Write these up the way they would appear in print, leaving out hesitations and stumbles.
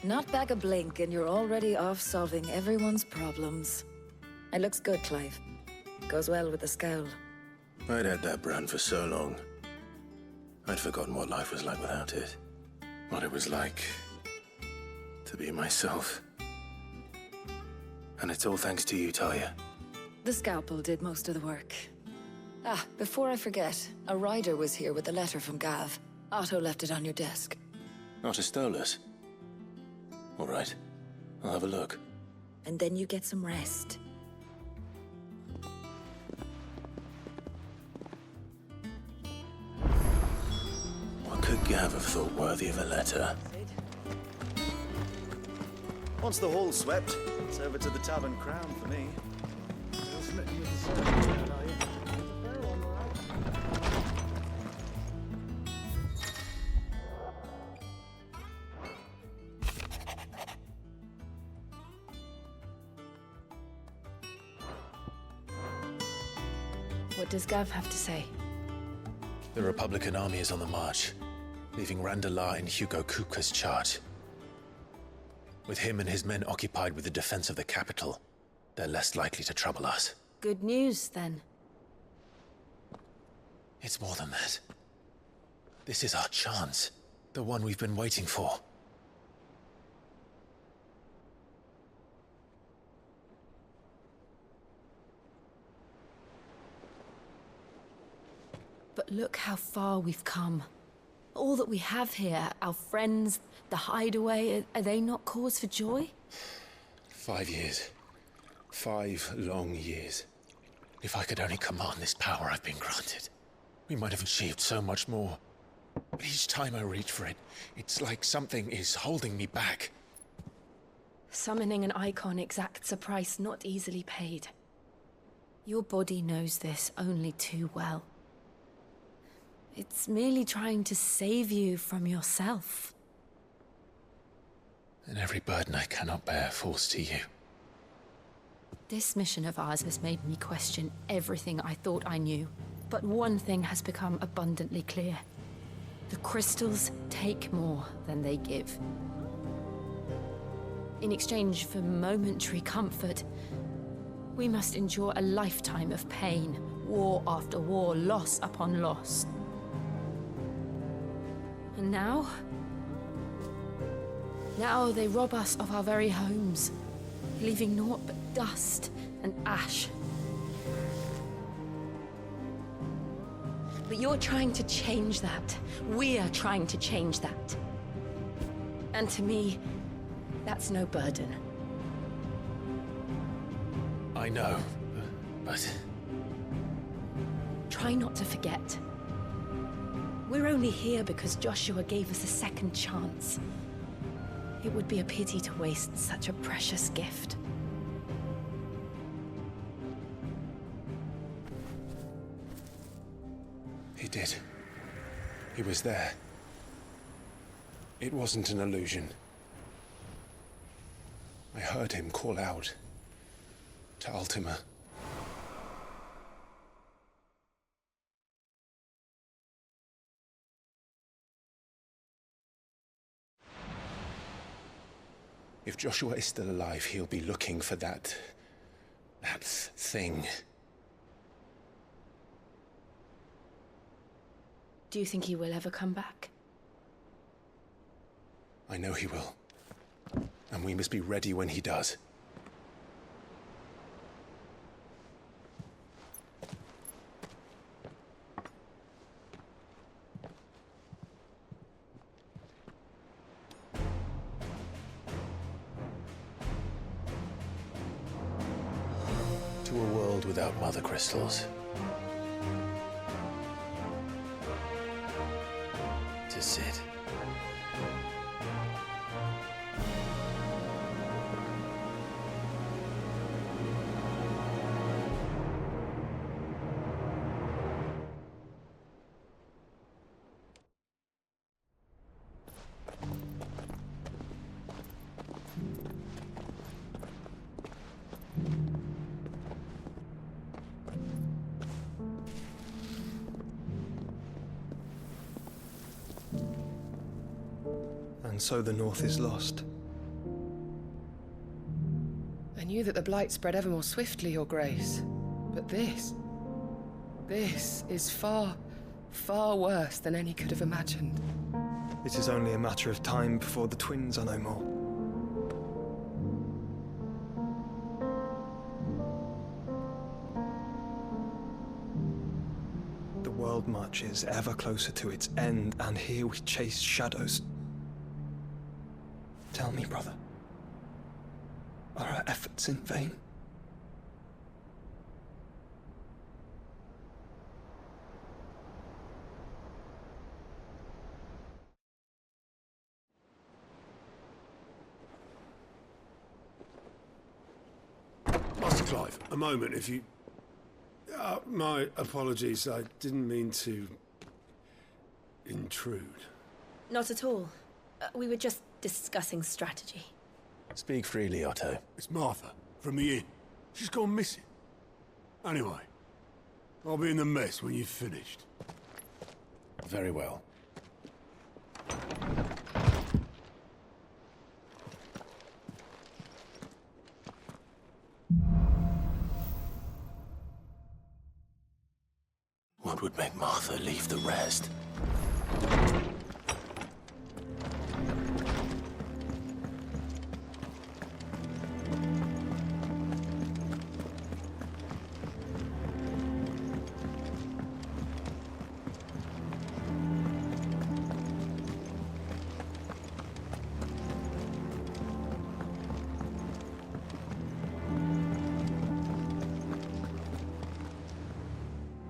Not back a blink and you're already off solving everyone's problems. It looks good, Clive. Goes well with the scowl. I'd had that brand for so long. I'd forgotten what life was like without it. What it was like to be myself. And it's all thanks to you, Talia. The scalpel did most of the work. Ah, before I forget, a rider was here with a letter from Gav. Otto left it on your desk. Otto stole us. All right, I'll have a look. And then you get some rest. What could Gav have thought worthy of a letter? Once the hall's swept, it's over to the Tavern Crown for me. What does Gav have to say? The Republican army is on the march, leaving Randalar in Hugo Kuka's charge. With him and his men occupied with the defense of the capital, they're less likely to trouble us. Good news, then. It's more than that. This is our chance. The one we've been waiting for. But look how far we've come. All that we have here, our friends, the hideaway, are they not cause for joy? 5 years. 5 long years. If I could only command this power I've been granted, we might have achieved so much more. But each time I reach for it, it's like something is holding me back. Summoning an icon exacts a price not easily paid. Your body knows this only too well. It's merely trying to save you from yourself. And every burden I cannot bear falls to you. This mission of ours has made me question everything I thought I knew. But one thing has become abundantly clear. The crystals take more than they give. In exchange for momentary comfort, we must endure a lifetime of pain, war after war, loss upon loss. And now they rob us of our very homes, leaving naught but dust and ash. But you're trying to change that. We're trying to change that. And to me, that's no burden. I know, but... Try not to forget. We're only here because Joshua gave us a second chance. It would be a pity to waste such a precious gift. He did. He was there. It wasn't an illusion. I heard him call out to Ultima. If Joshua is still alive, he'll be looking for that thing. Do you think he will ever come back? I know he will. And we must be ready when he does. To a world without mother crystals. To Sid. And so the North is lost. knew that the Blight spread ever more swiftly, Your Grace. But this is far, far worse than any could have imagined. It is only a matter of time before the twins are no more. The world marches ever closer to its end, and here we chase shadows. Tell me, brother, are our efforts in vain? Master Clive, a moment, if you... my apologies, I didn't mean to... intrude. Not at all. We were just discussing strategy. Speak freely, Otto. It's Martha, from the inn. She's gone missing. Anyway, I'll be in the mess when you've finished. Very well. What would make Martha leave the rest?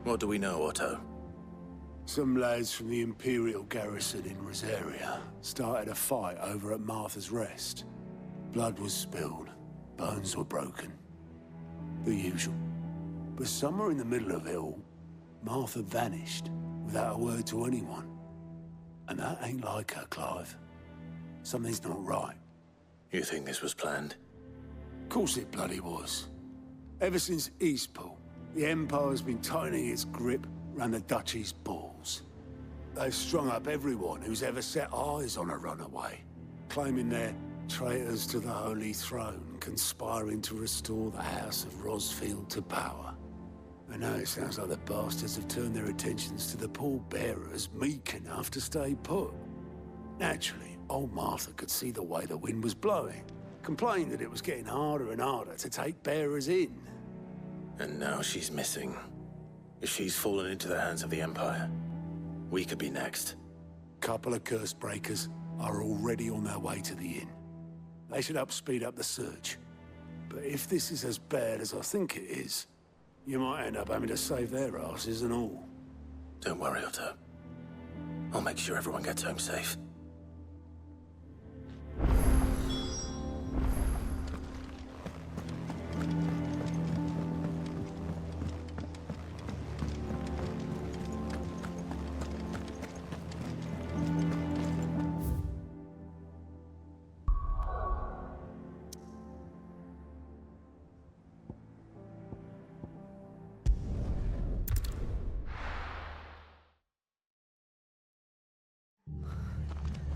What do we know, Otto? Some lads from the Imperial garrison in Rosaria started a fight over at Martha's Rest. Blood was spilled, bones were broken. The usual. But somewhere in the middle of it all, Martha vanished without a word to anyone. And that ain't like her, Clive. Something's not right. You think this was planned? Of course it bloody was. Ever since Eastpool, the Empire's been tightening its grip round the Duchy's balls. They've strung up everyone who's ever set eyes on a runaway, claiming they're traitors to the Holy Throne, conspiring to restore the House of Rosfield to power. And now it sounds like the bastards have turned their attentions to the pallbearers meek enough to stay put. Naturally, old Martha could see the way the wind was blowing, complained that it was getting harder and harder to take bearers in. And now she's missing. If she's fallen into the hands of the Empire, we could be next. Couple of curse breakers are already on their way to the inn. They should speed up the search. But if this is as bad as I think it is, you might end up having to save their asses and all. Don't worry, Otto. I'll make sure everyone gets home safe.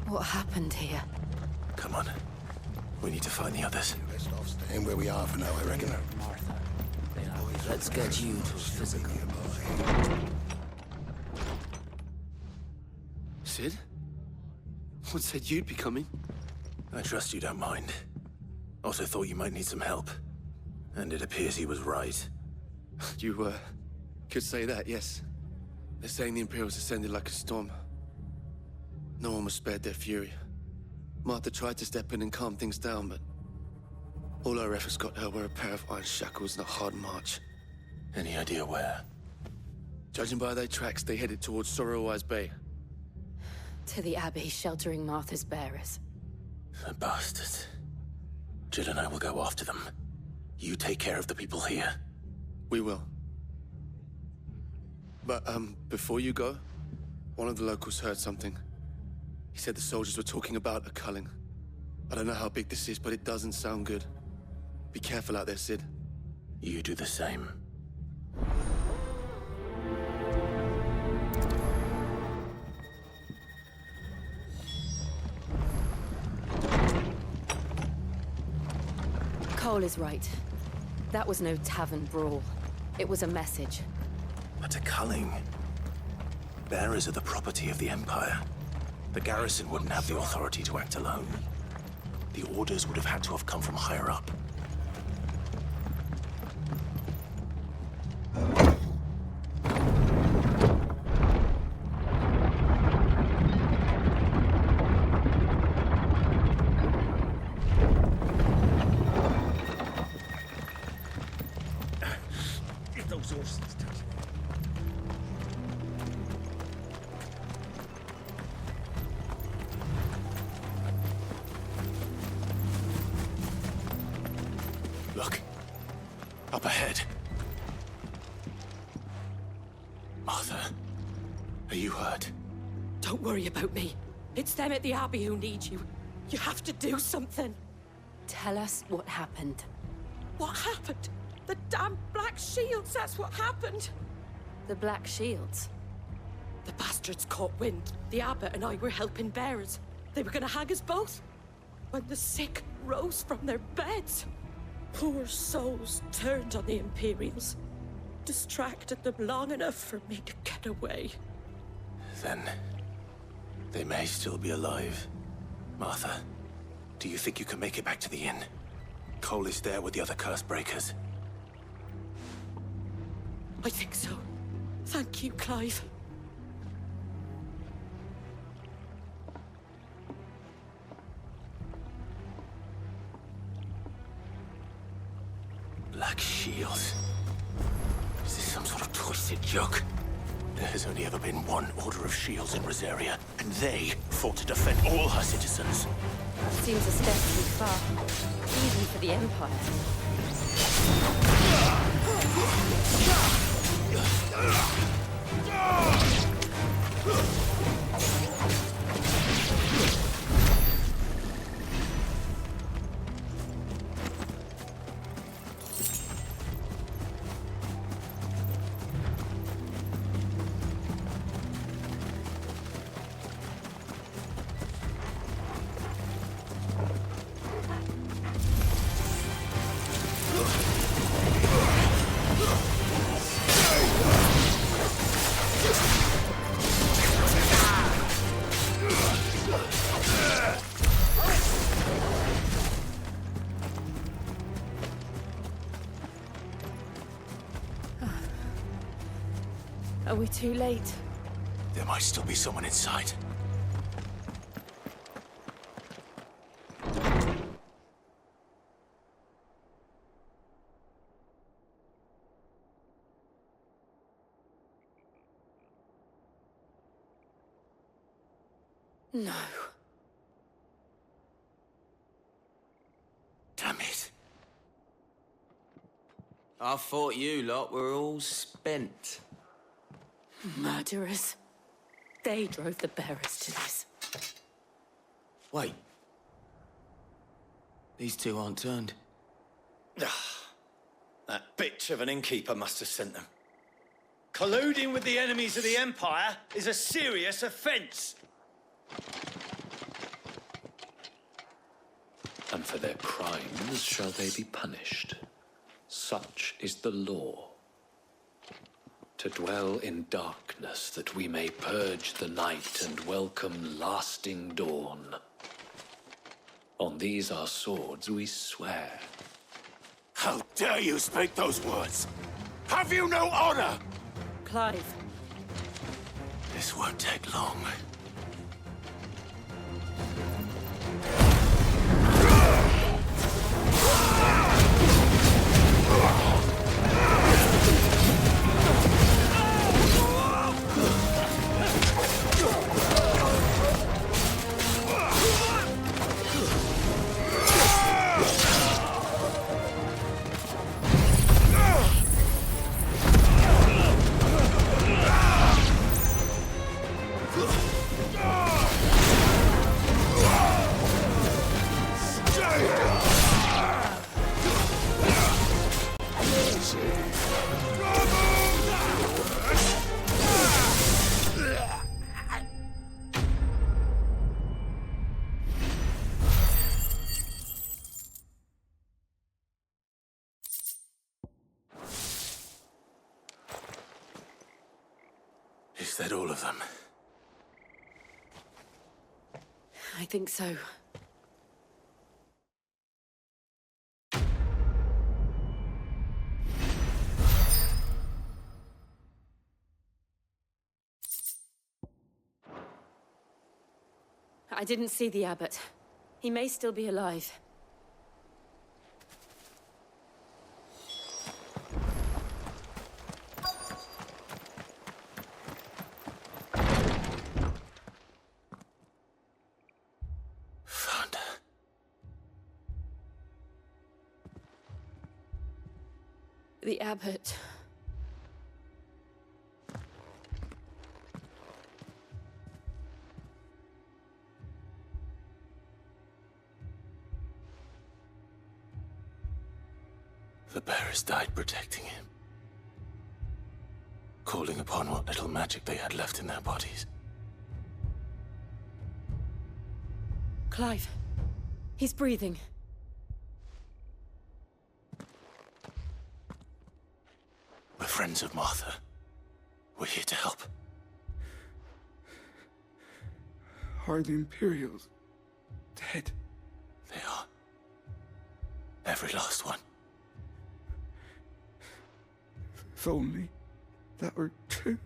What happened here? Come on. We need to find the others. Best off staying where we are for now, I reckon. Let's get you to physical. Sid? What said you'd be coming? I trust you don't mind. Also thought you might need some help. And it appears he was right. You, could say that, yes. They're saying the Imperials ascended like a storm. No one was spared their fury. Martha tried to step in and calm things down, but all our efforts got her were a pair of iron shackles and a hard march. Any idea where? Judging by their tracks, they headed towards Sorrowwise Bay. To the Abbey sheltering Martha's bearers. The bastards. Jill and I will go after them. You take care of the people here. We will. But, before you go, one of the locals heard something. He said the soldiers were talking about a culling. I don't know how big this is, but it doesn't sound good. Be careful out there, Sid. You do the same. Cole is right. That was no tavern brawl. It was a message. But a culling. Bearers are the property of the Empire. The garrison wouldn't have the authority to act alone. The orders would have had to have come from higher up. Look. Up ahead. Martha, are you hurt? Don't worry about me. It's them at the Abbey who need you. You have to do something. Tell us what happened. What happened? The damn Black Shields, that's what happened. The Black Shields? The bastards caught wind. The Abbot and I were helping bearers. They were gonna hang us both. When the sick rose from their beds. Poor souls turned on the Imperials. Distracted them long enough for me to get away. Then they may still be alive. Martha, do you think you can make it back to the inn? Cole is there with the other curse breakers. I think so. Thank you, Clive. Black Shields. Is this some sort of twisted joke? There has only ever been one Order of Shields in Rosaria, and they fought to defend all her citizens. Seems a step too far. Even for the Empire. Are we too late? There might still be someone inside. No. Damn it. I thought you lot were all spent. Murderers. They drove the bearers to this. Wait. These two aren't turned. That bitch of an innkeeper must have sent them. Colluding with the enemies of the Empire is a serious offence. And for their crimes shall they be punished. Such is the law. To dwell in darkness that we may purge the night and welcome lasting dawn. On these our swords we swear. How dare you speak those words? Have you no honor? Clive. This won't take long. Is that all of them? I think so. I didn't see the abbot. He may still be alive. Found her. The abbot. The bearers died protecting him. Calling upon what little magic they had left in their bodies. Clive. He's breathing. We're friends of Martha. We're here to help. Are the Imperials dead? They are. Every last one. If only that were true.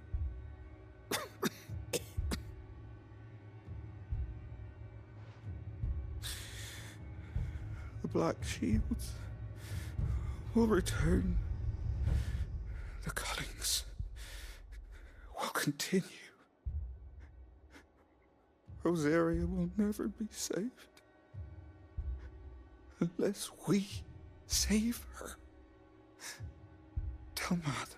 The Black Shields will return. The cuttings will continue. Rosaria will never be saved unless we save her. Tell Matt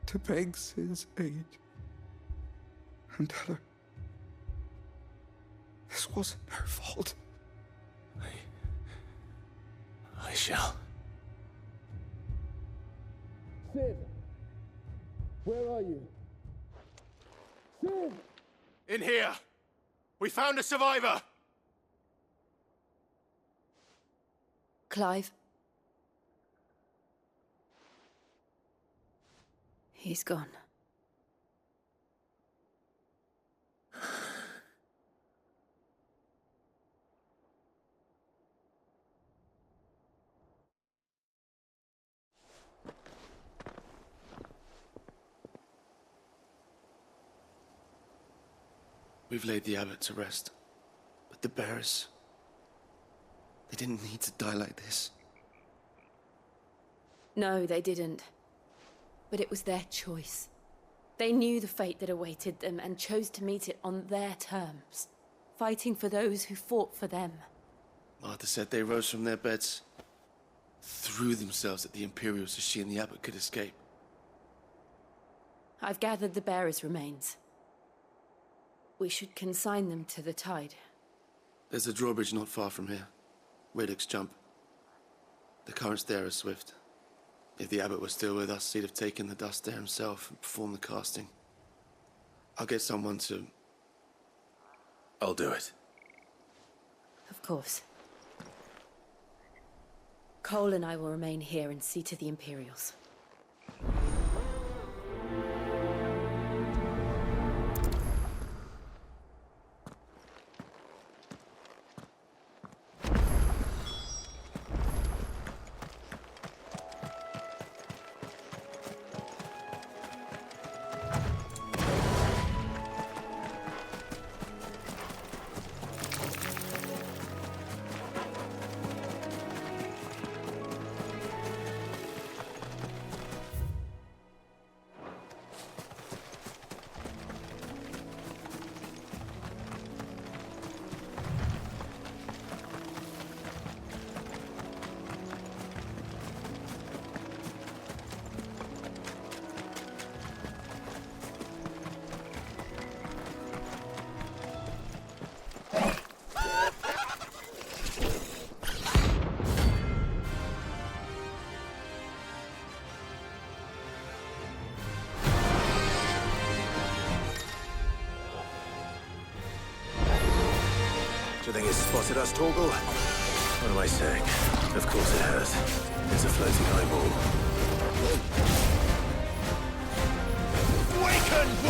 to beg his aid and tell her this wasn't her fault. I shall. Sid! Where are you? Sid! In here! We found a survivor! Clive. He's gone. We've laid the abbot to rest. But the bearers... they didn't need to die like this. No, they didn't. But it was their choice. They knew the fate that awaited them and chose to meet it on their terms, fighting for those who fought for them. Martha said they rose from their beds, threw themselves at the Imperials so she and the abbot could escape. I've gathered the bearers' remains. We should consign them to the tide. There's a drawbridge not far from here. Radix jump. The currents there are swift. If the abbot was still with us, he'd have taken the dust there himself and performed the casting. I'll get someone to... I'll do it. Of course. Cole and I will remain here and see to the Imperials. Do you think it's spotted us, Torgal? What am I saying? Of course it has. It's a floating eyeball. Awaken!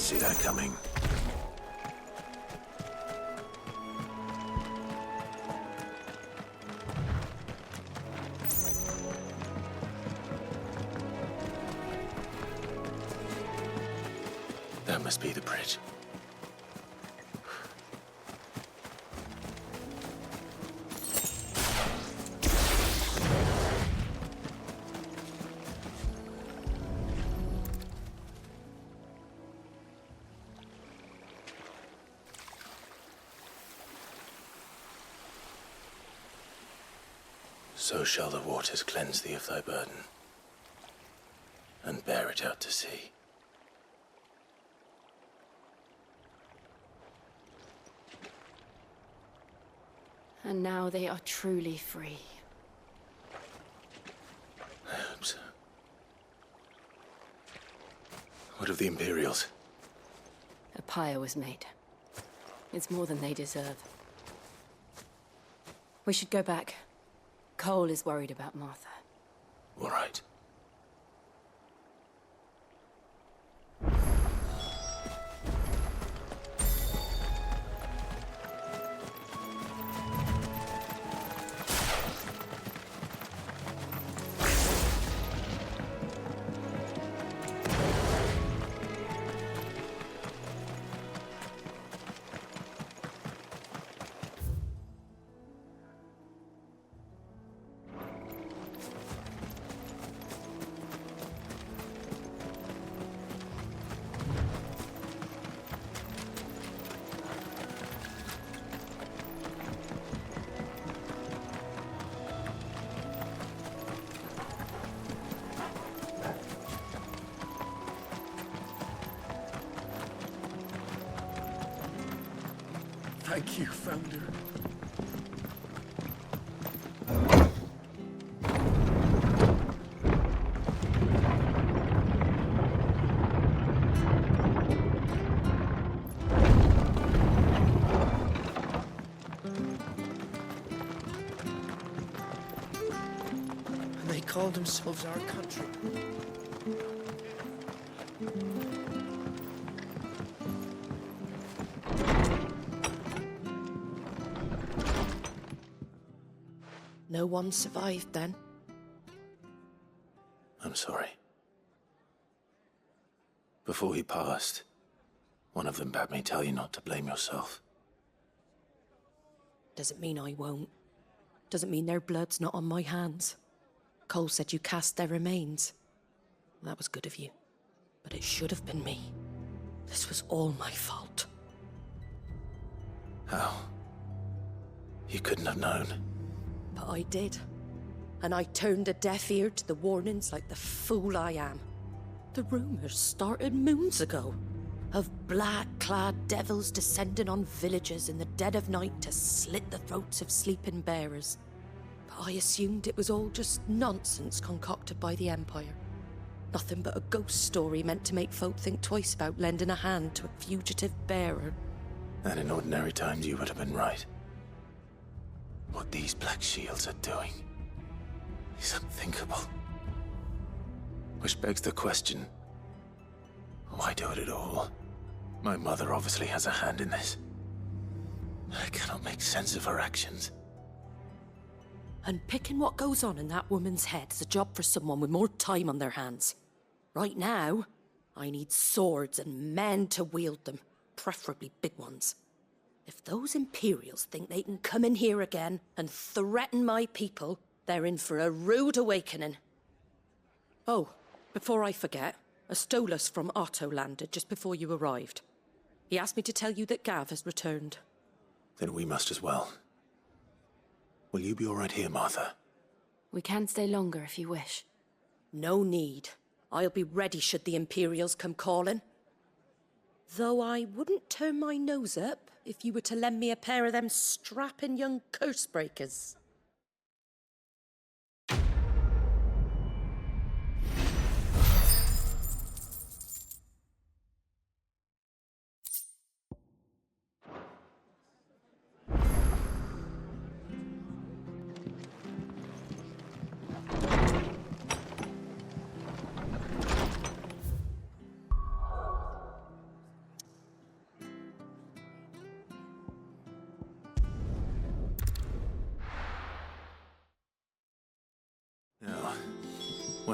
see that coming. That must be the bridge. So shall the waters cleanse thee of thy burden, and bear it out to sea. And now they are truly free. I hope so. What of the Imperials? A pyre was made. It's more than they deserve. We should go back. Cole is worried about Martha. All right. Thank you, Founder. And they call themselves our country. No one survived then? I'm sorry. Before he passed, one of them bade me tell you not to blame yourself. Doesn't mean I won't. Doesn't mean their blood's not on my hands. Cole said you cast their remains. That was good of you. But it should have been me. This was all my fault. How? You couldn't have known. But I did. And I turned a deaf ear to the warnings like the fool I am. The rumours started moons ago. Of black-clad devils descending on villages in the dead of night to slit the throats of sleeping bearers. But I assumed it was all just nonsense concocted by the Empire. Nothing but a ghost story meant to make folk think twice about lending a hand to a fugitive bearer. And in ordinary times you would have been right. What these Black Shields are doing is unthinkable. Which begs the question, why do it at all? My mother obviously has a hand in this. I cannot make sense of her actions. And picking what goes on in that woman's head is a job for someone with more time on their hands. Right now, I need swords and men to wield them, preferably big ones. If those Imperials think they can come in here again and threaten my people, they're in for a rude awakening. Oh, before I forget, a Stolas from Otto landed just before you arrived. He asked me to tell you that Gav has returned. Then we must as well. Will you be all right here, Martha? We can stay longer if you wish. No need. I'll be ready should the Imperials come calling. Though I wouldn't turn my nose up if you were to lend me a pair of them strapping young curse-breakers.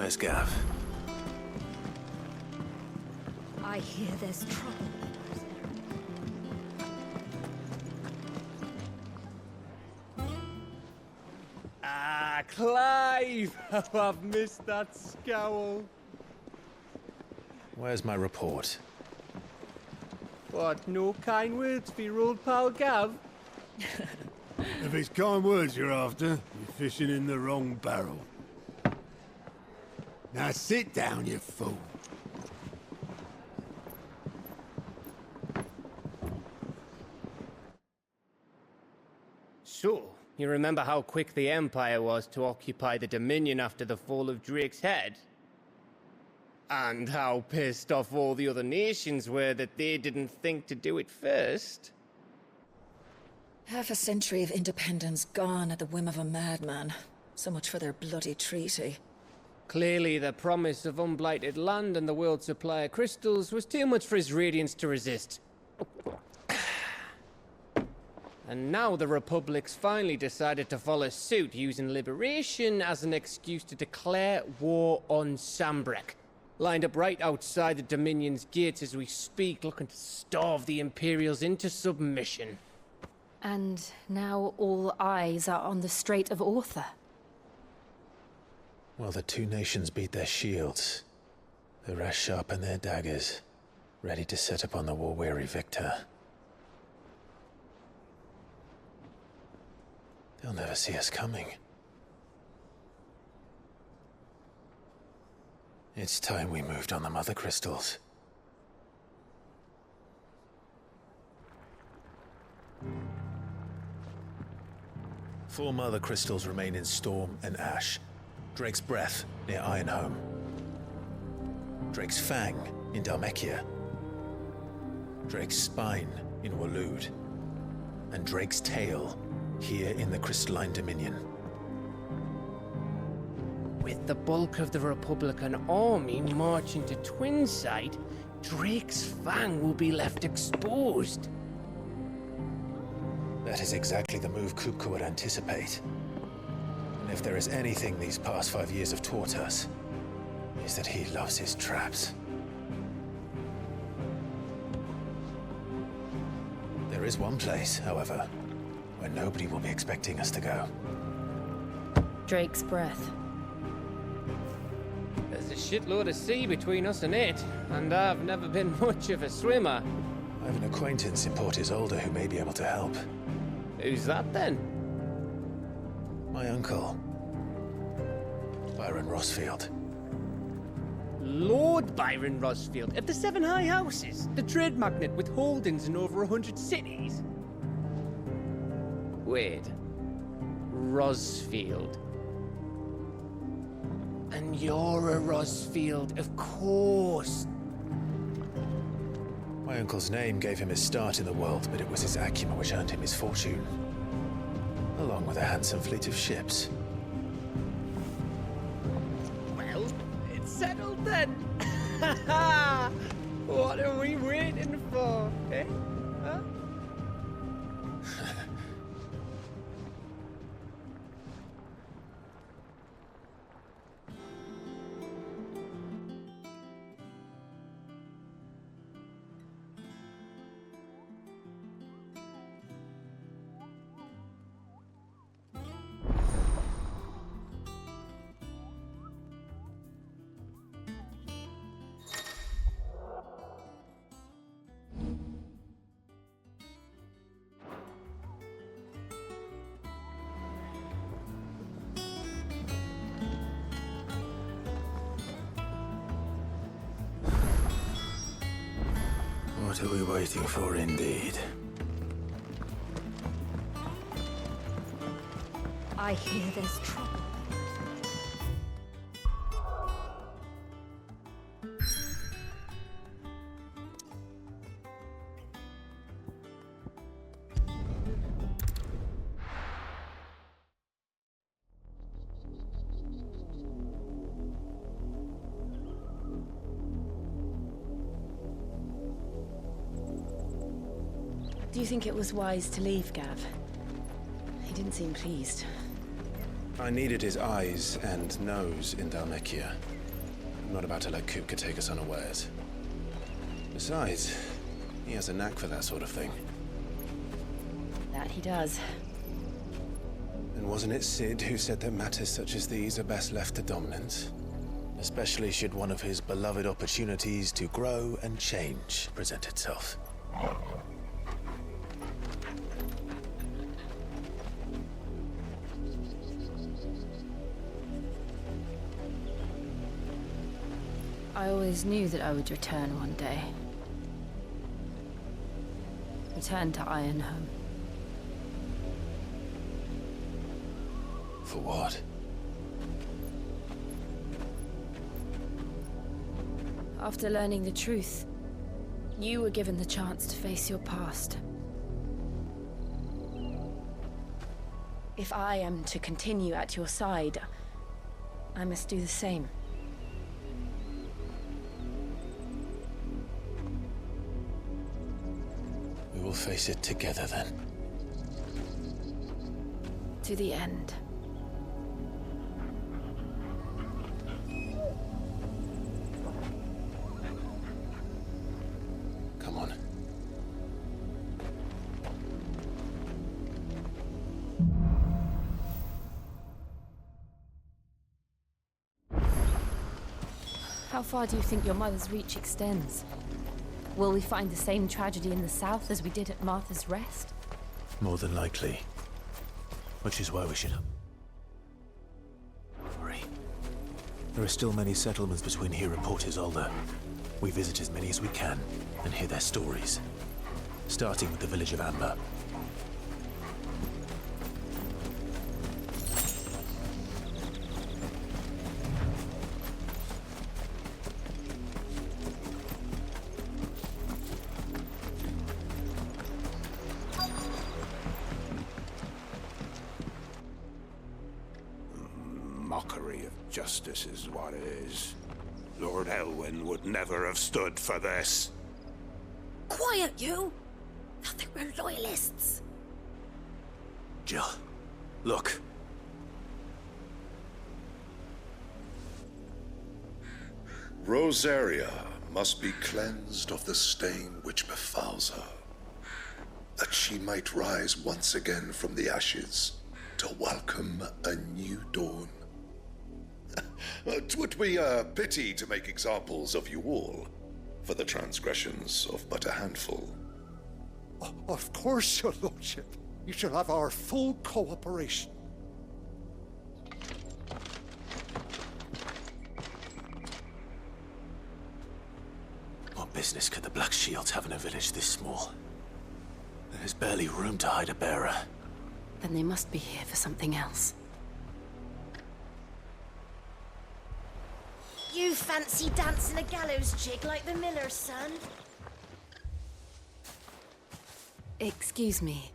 Where's Gav? I hear there's trouble. Ah, Clive! Oh, I've missed that scowl. Where's my report? What, no kind words for your old pal Gav? If it's kind words you're after, you're fishing in the wrong barrel. Now sit down, you fool. So, you remember how quick the Empire was to occupy the Dominion after the fall of Drake's head? And how pissed off all the other nations were that they didn't think to do it first? Half a century of independence gone at the whim of a madman. So much for their bloody treaty. Clearly, the promise of unblighted land and the world's supply of crystals was too much for his radiance to resist. And now the Republic's finally decided to follow suit, using liberation as an excuse to declare war on Sambrek. Lined up right outside the Dominion's gates as we speak, looking to starve the Imperials into submission. And now all eyes are on the Strait of Author. Well, the two nations beat their shields. The rest sharpen their daggers, ready to set upon the war-weary victor. They'll never see us coming. It's time we moved on the Mother Crystals. Four Mother Crystals remain in Storm and Ash. Drake's Breath near Ironhome. Drake's Fang in Dhalmekia. Drake's Spine in Waloed. And Drake's Tail here in the Crystalline Dominion. With the bulk of the Republican army marching to Twinside, Drake's Fang will be left exposed. That is exactly the move Kupka would anticipate. And if there is anything these past 5 years have taught us, is that he loves his traps. There is one place, however, where nobody will be expecting us to go. Drake's Breath. There's a shitload of sea between us and it, and I've never been much of a swimmer. I have an acquaintance in Port Isolde who may be able to help. Who's that then? My uncle, Byron Rosfield. Lord Byron Rosfield of the Seven High Houses, the trade magnate with holdings in over 100 cities. Wait, Rosfield. And you're a Rosfield, of course. My uncle's name gave him his start in the world, but it was his acumen which earned him his fortune, along with a handsome fleet of ships. Well, it's settled then. What are we waiting for, eh? Huh? What are we waiting for, indeed? I hear there's trouble. Do you think it was wise to leave, Gav? He didn't seem pleased. I needed his eyes and nose in Dhalmekia. I'm not about to let Kupka take us unawares. Besides, he has a knack for that sort of thing. That he does. And wasn't it Sid who said that matters such as these are best left to dominance? Especially should one of his beloved opportunities to grow and change present itself. I always knew that I would return one day. Return to Ironhome. For what? After learning the truth, you were given the chance to face your past. If I am to continue at your side, I must do the same. We will face it together then. To the end. Come on. How far do you think your mother's reach extends? Will we find the same tragedy in the south as we did at Martha's Rest? More than likely. Which is why we should hurry. There are still many settlements between here and Port Isolde. We visit as many as we can and hear their stories. Starting with the village of Amber. Mockery of justice is what it is. Lord Elwyn would never have stood for this. Quiet, you! Thought they were loyalists. Jill, look. Rosaria must be cleansed of the stain which befouls her, that she might rise once again from the ashes to welcome a new dawn. 'Twould be a pity to make examples of you all for the transgressions of but a handful. Of course, your lordship. You shall have our full cooperation. What business could the Black Shields have in a village this small? There's barely room to hide a bearer. Then they must be here for something else. You fancy dancing a gallows jig like the miller's son? Excuse me,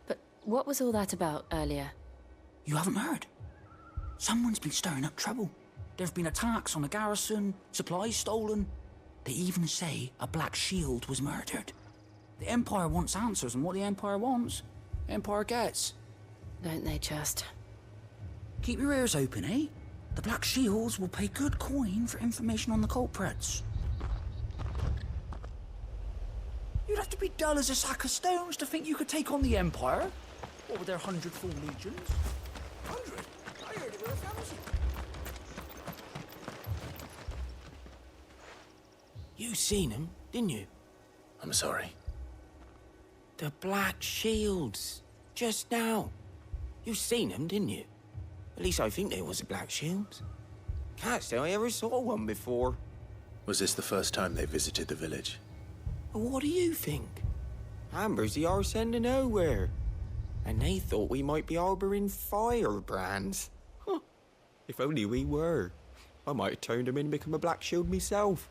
but what was all that about earlier? You haven't heard? Someone's been stirring up trouble. There've been attacks on the garrison, supplies stolen. They even say a Black Shield was murdered. The Empire wants answers, and what the Empire wants, the Empire gets. Don't they just? Keep your ears open, eh? The Black Shields will pay good coin for information on the culprits. You'd have to be dull as a sack of stones to think you could take on the Empire. What with their 100 full legions? 100? I heard it were 1,000. You seen them, didn't you? I'm sorry. The Black Shields. Just now. You seen them, didn't you? At least I think there was a Black Shield. Can't say I ever saw one before. Was this the first time they visited the village? What do you think? Amber's the arse end of nowhere. And they thought we might be harbouring firebrands. Huh. If only we were. I might have turned them in and become a Black Shield myself.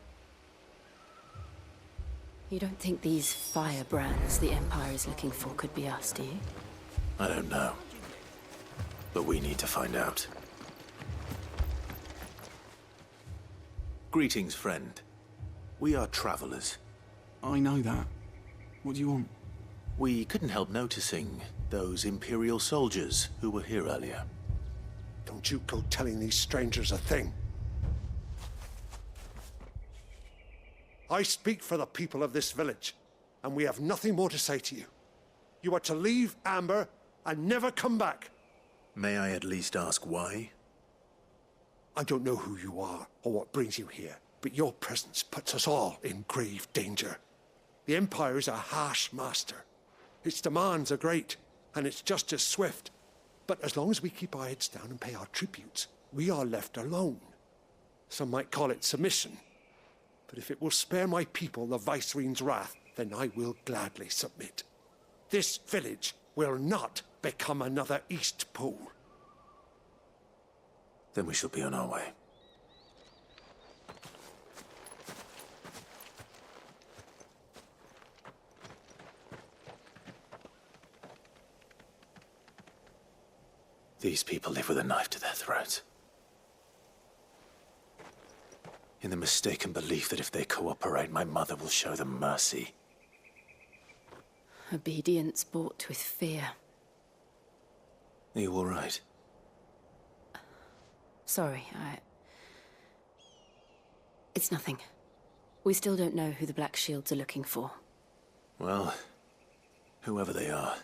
You don't think these firebrands the Empire is looking for could be us, do you? I don't know. But we need to find out. Greetings, friend. We are travelers. I know that. What do you want? We couldn't help noticing those Imperial soldiers who were here earlier. Don't you go telling these strangers a thing. I speak for the people of this village, and we have nothing more to say to you. You are to leave Amber and never come back. May I at least ask why? I don't know who you are or what brings you here, but your presence puts us all in grave danger. The Empire is a harsh master. Its demands are great, and its justice swift. But as long as we keep our heads down and pay our tributes, we are left alone. Some might call it submission. But if it will spare my people the Viceroy's wrath, then I will gladly submit. This village will not become another Eastpool. Then we shall be on our way. These people live with a knife to their throats. In the mistaken belief that if they cooperate, my mother will show them mercy. Obedience bought with fear. Are you all right? Sorry, It's nothing. We still don't know who the Black Shields are looking for. Well, whoever they are,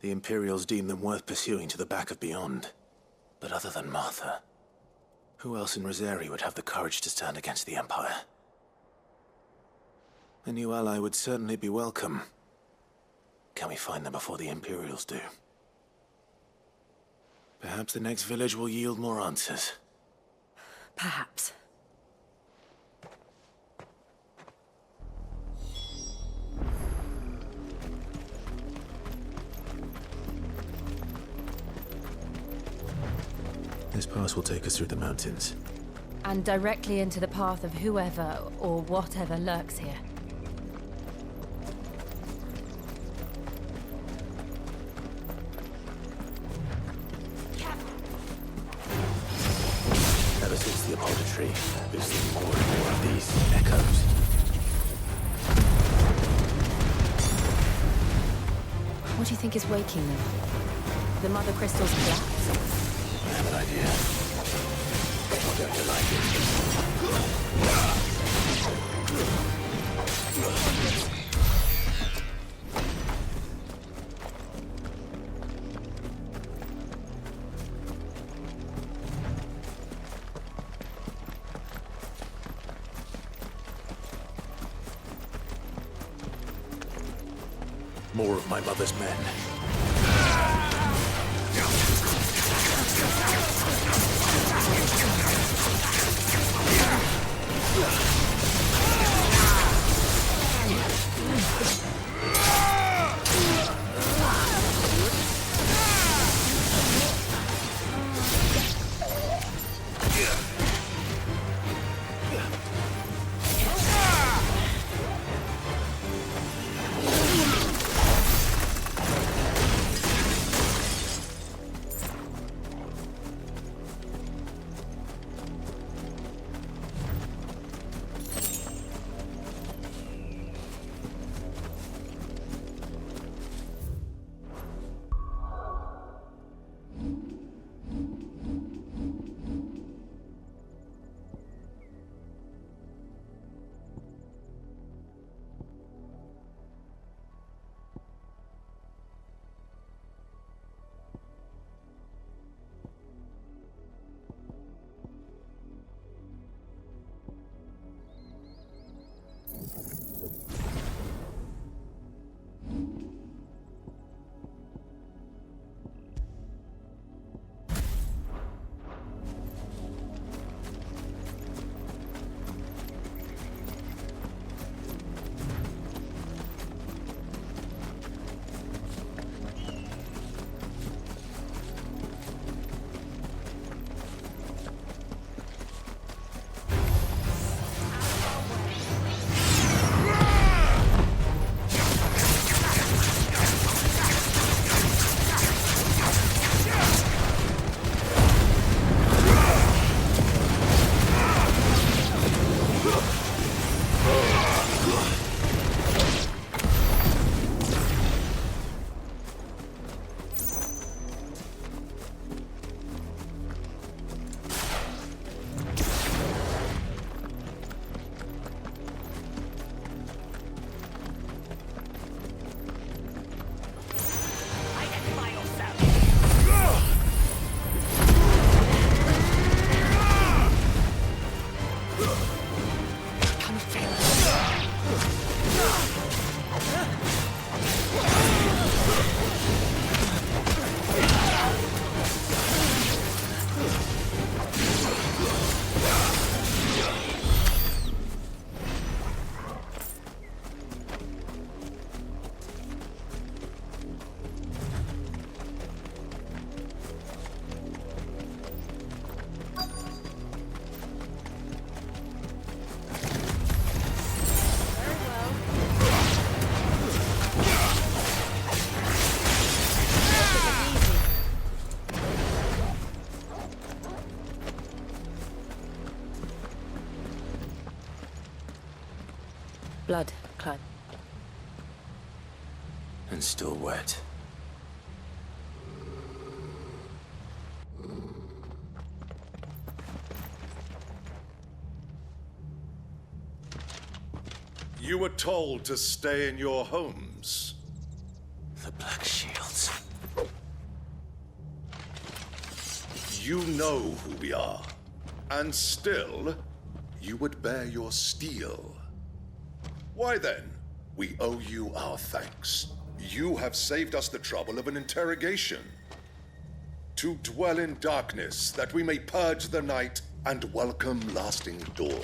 the Imperials deem them worth pursuing to the back of beyond. But other than Martha, who else in Rosari would have the courage to stand against the Empire? A new ally would certainly be welcome. Can we find them before the Imperials do? Perhaps the next village will yield more answers. Perhaps. This pass will take us through the mountains. And directly into the path of whoever or whatever lurks here. Ever since the Apollo tree, we've seen more and more of these echoes. What do you think is waking them? The Mother Crystal's collapse? I have an idea. You're going to like it. More of my mother's men. Blood, Clyde. And still wet. You were told to stay in your homes. The Black Shields. You know who we are. And still, you would bear your steel. Why then, we owe you our thanks. You have saved us the trouble of an interrogation. To dwell in darkness, that we may purge the night and welcome lasting dawn.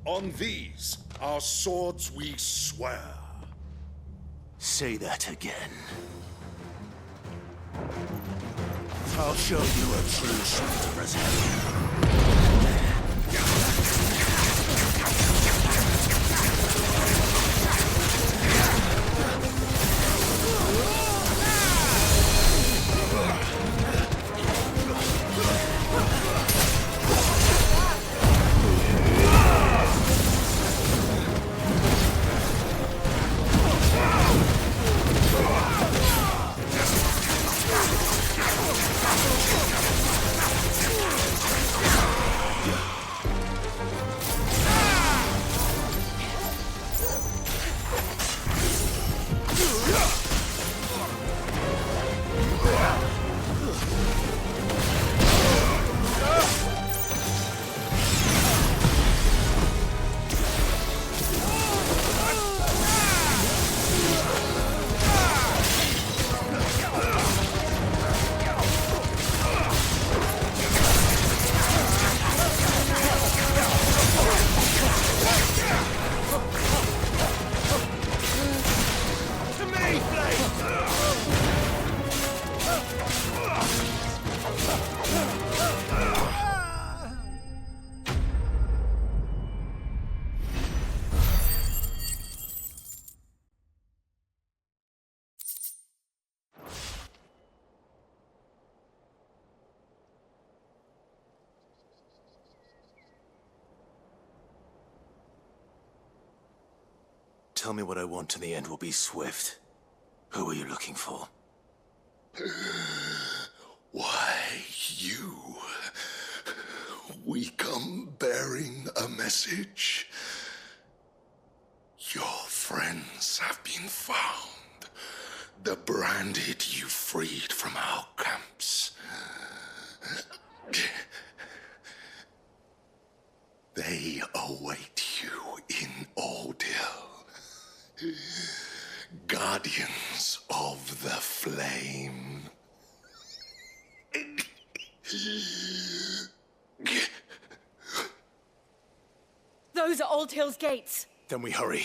On these, our swords we swear. Say that again. I'll show you a true sorcerer's hand. Tell me what I want and the end will be swift. Who are you looking for? Why, you. We come bearing a message. Your friends have been found. The branded you freed from our camps. They await you in Ordeal. Guardians of the Flame. Those are Old Hill's gates. Then we hurry.